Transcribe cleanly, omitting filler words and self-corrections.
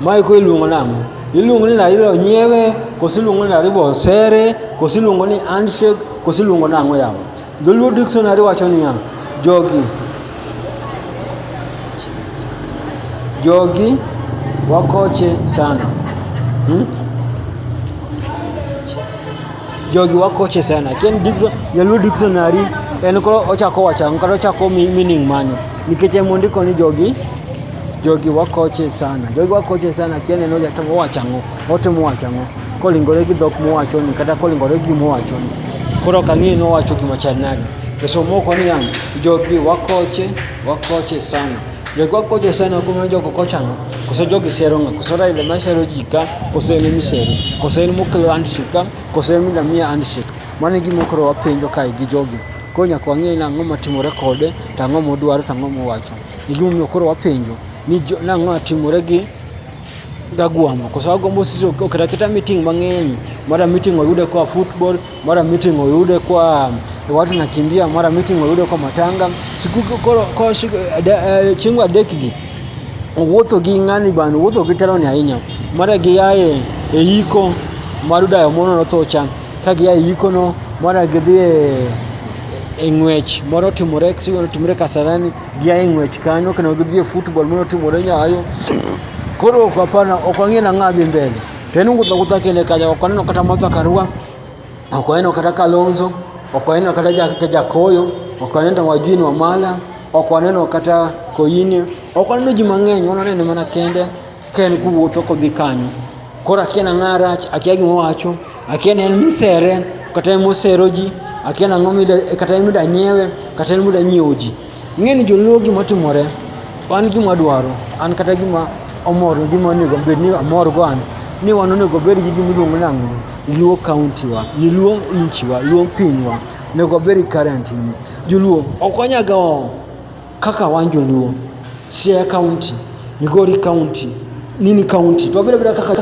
mai ko iluongo nang'o? Iluongo ni naribo nyiewe, kosi iluongo ni naribo sere, kosi iluongo ni handshake, kosi iluongo nang'o yawa. Dholuo dictionary wacho niya, jogi wakoche sana. Jogi wakoche sana. Kien Dholuo dictionary en koro ochako wachang'o kata ochako meaning mane. Nikech mondiko ni jogi wakoche sana. Jogi wakoche sana kien en ojatimo wachang'o, otimo wachang'o. Kolingore gi dhok mowachoni kata kolingore gi mowachoni. Koro kang'e no wacho gima chal nade. To somo ko niya, jogi wakoche sana. Jogi wakoche sana kuma jogo kochang'o. Koso jogi sero ng'a, koso Raila masero jika, koso en misero, koso en mokelo handshake, koso en midamiya handshake. Mano e gima koro wapenjo kae gi jogi. Koro nyaka wang'e nang'o matimore kode, tang'o modwaro, tang'o mowacho. Gima omiyo koro wapenjo ni nang'o matimore gi Gagwamo. Koso Agwambo sisi oketa keta meeting mang'eny. Mara meeting oyude kwa football, mara meeting oyude kwa watu nakimbia, mara meeting oyude kwa matanga. Siku koro chieng' adek gi wuotho gi ng'ani bana, wuotho gi telo ni ahinya. Mara giaye e iko mar dayo mono nothocha. Ka giaye iko no, mara gidhi e ng'wech moro timore Kasarani, giaye ng'wech kanyo, kendo gidhi e football moro timore Nyayo. Koro ok wang'e nang'o dhi mbele. To en wuotho kende kacha, ok waneno kata Martha Karua, ok waneno kata Kalonzo, ok waneno kata Jakoyo, ok waneno Wajini Wamala, ok waneno kata Koini, ok waneno ji mang'eny, waneno mana kende ka en kuwuotho kodhi kanyo. Koro akia nang'o rach, akia gima owacho, akia ni en misere, kata en mosero ji, akia nang'o kata en mida nyiewe, kata en mida nyiewo ji. Ing'e ni joluo gima timore, wan gima dwaro, an kata gima omor, gima onego bed ni amor go an, ni wan onego bed gi gima iluongo nang'o, Luo county wa, Luo inch wa, Luo pinywa, onego bed current ni. Joluo ok wanyaga kaka wan joluo, Siaya county, Migori county, Nini county, to wabeda kaka